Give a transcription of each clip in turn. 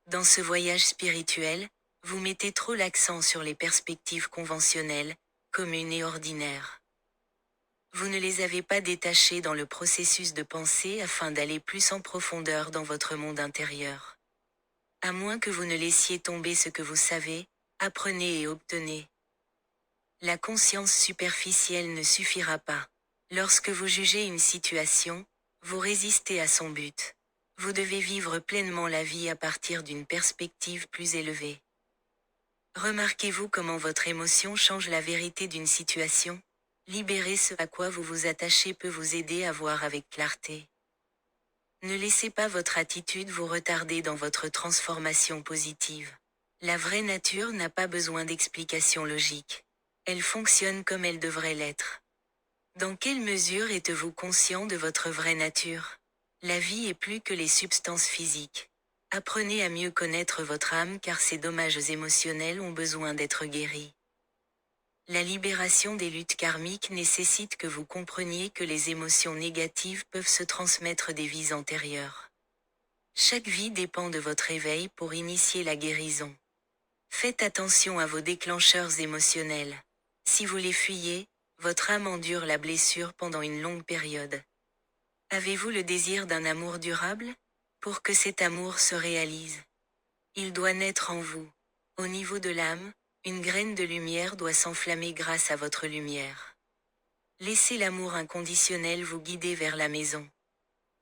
Dans ce voyage spirituel, vous mettez trop l'accent sur les perspectives conventionnelles, communes et ordinaires. Vous ne les avez pas détachées dans le processus de pensée afin d'aller plus en profondeur dans votre monde intérieur. À moins que vous ne laissiez tomber ce que vous savez, apprenez et obtenez. La conscience superficielle ne suffira pas. Lorsque vous jugez une situation, vous résistez à son but. Vous devez vivre pleinement la vie à partir d'une perspective plus élevée. Remarquez-vous comment votre émotion change la vérité d'une situation? Libérer ce à quoi vous vous attachez peut vous aider à voir avec clarté. Ne laissez pas votre attitude vous retarder dans votre transformation positive. La vraie nature n'a pas besoin d'explications logiques. Elle fonctionne comme elle devrait l'être. Dans quelle mesure êtes-vous conscient de votre vraie nature? La vie est plus que les substances physiques. Apprenez à mieux connaître votre âme car ces dommages émotionnels ont besoin d'être guéris. La libération des luttes karmiques nécessite que vous compreniez que les émotions négatives peuvent se transmettre des vies antérieures. Chaque vie dépend de votre éveil pour initier la guérison. Faites attention à vos déclencheurs émotionnels. Si vous les fuyez, votre âme endure la blessure pendant une longue période. Avez-vous le désir d'un amour durable? Pour que cet amour se réalise, il doit naître en vous. Au niveau de l'âme, une graine de lumière doit s'enflammer grâce à votre lumière. Laissez l'amour inconditionnel vous guider vers la maison.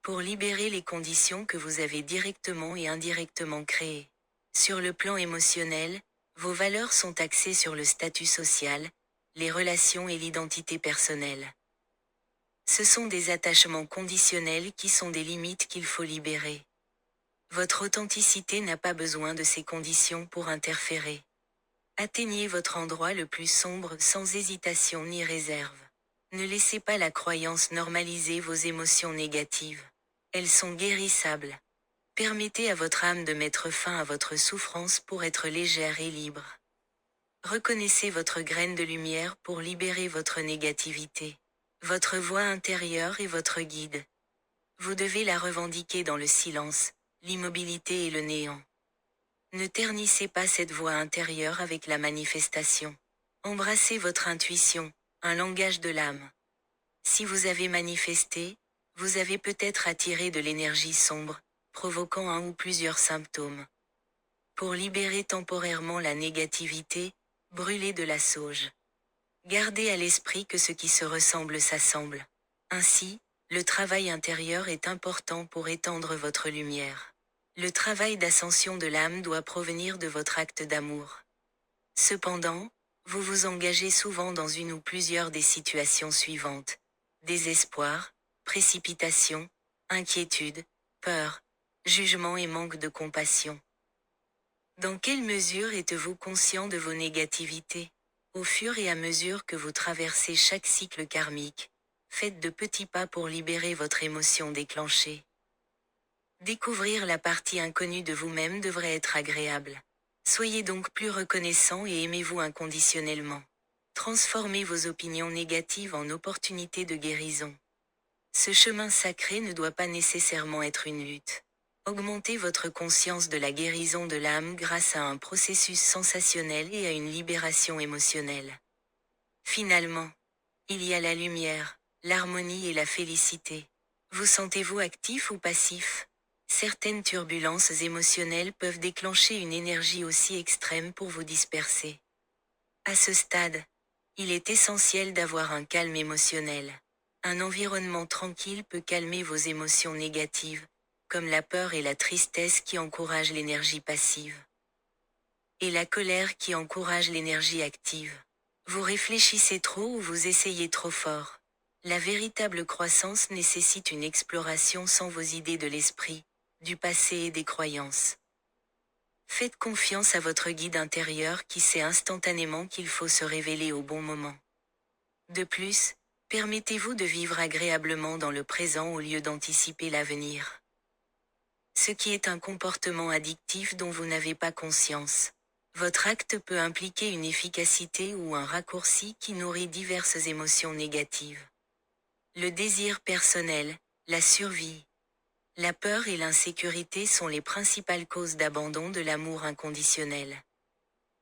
Pour libérer les conditions que vous avez directement et indirectement créées. Sur le plan émotionnel, vos valeurs sont axées sur le statut social, les relations et l'identité personnelle. Ce sont des attachements conditionnels qui sont des limites qu'il faut libérer. Votre authenticité n'a pas besoin de ces conditions pour interférer. Atteignez votre endroit le plus sombre sans hésitation ni réserve. Ne laissez pas la croyance normaliser vos émotions négatives. Elles sont guérissables. Permettez à votre âme de mettre fin à votre souffrance pour être légère et libre. Reconnaissez votre graine de lumière pour libérer votre négativité. Votre voix intérieure est votre guide. Vous devez la revendiquer dans le silence, l'immobilité et le néant. Ne ternissez pas cette voix intérieure avec la manifestation. Embrassez votre intuition, un langage de l'âme. Si vous avez manifesté, vous avez peut-être attiré de l'énergie sombre, provoquant un ou plusieurs symptômes. Pour libérer temporairement la négativité, brûlez de la sauge. Gardez à l'esprit que ce qui se ressemble s'assemble. Ainsi, le travail intérieur est important pour étendre votre lumière. Le travail d'ascension de l'âme doit provenir de votre acte d'amour. Cependant, vous vous engagez souvent dans une ou plusieurs des situations suivantes. Désespoir, précipitation, inquiétude, peur, jugement et manque de compassion. Dans quelle mesure êtes-vous conscient de vos négativités? Au fur et à mesure que vous traversez chaque cycle karmique, faites de petits pas pour libérer votre émotion déclenchée. Découvrir la partie inconnue de vous-même devrait être agréable. Soyez donc plus reconnaissant et aimez-vous inconditionnellement. Transformez vos opinions négatives en opportunités de guérison. Ce chemin sacré ne doit pas nécessairement être une lutte. Augmentez votre conscience de la guérison de l'âme grâce à un processus sensationnel et à une libération émotionnelle. Finalement, il y a la lumière, l'harmonie et la félicité. Vous sentez-vous actif ou passif? Certaines turbulences émotionnelles peuvent déclencher une énergie aussi extrême pour vous disperser. À ce stade, il est essentiel d'avoir un calme émotionnel. Un environnement tranquille peut calmer vos émotions négatives, comme la peur et la tristesse qui encouragent l'énergie passive. Et la colère qui encourage l'énergie active. Vous réfléchissez trop ou vous essayez trop fort. La véritable croissance nécessite une exploration sans vos idées de l'esprit, du passé et des croyances. Faites confiance à votre guide intérieur qui sait instantanément qu'il faut se révéler au bon moment. De plus, permettez-vous de vivre agréablement dans le présent au lieu d'anticiper l'avenir. Ce qui est un comportement addictif dont vous n'avez pas conscience. Votre acte peut impliquer une efficacité ou un raccourci qui nourrit diverses émotions négatives. Le désir personnel, la survie. La peur et l'insécurité sont les principales causes d'abandon de l'amour inconditionnel.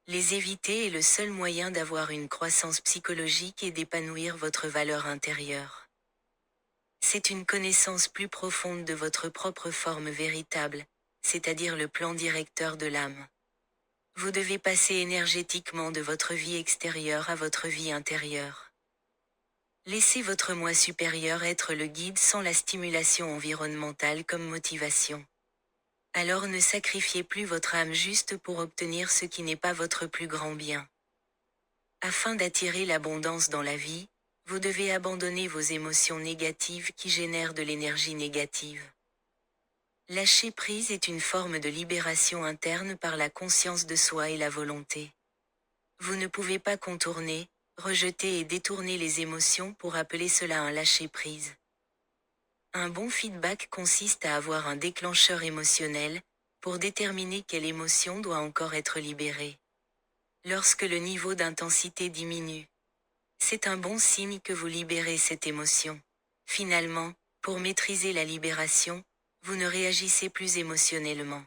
Les éviter est le seul moyen d'avoir une croissance psychologique et d'épanouir votre valeur intérieure. C'est une connaissance plus profonde de votre propre forme véritable, c'est-à-dire le plan directeur de l'âme. Vous devez passer énergétiquement de votre vie extérieure à votre vie intérieure. Laissez votre moi supérieur être le guide sans la stimulation environnementale comme motivation. Alors ne sacrifiez plus votre âme juste pour obtenir ce qui n'est pas votre plus grand bien. Afin d'attirer l'abondance dans la vie, vous devez abandonner vos émotions négatives qui génèrent de l'énergie négative. Lâcher prise est une forme de libération interne par la conscience de soi et la volonté. Vous ne pouvez pas contourner, rejeter et détourner les émotions pour appeler cela un lâcher-prise. Un bon feedback consiste à avoir un déclencheur émotionnel, pour déterminer quelle émotion doit encore être libérée. Lorsque le niveau d'intensité diminue, c'est un bon signe que vous libérez cette émotion. Finalement, pour maîtriser la libération, vous ne réagissez plus émotionnellement.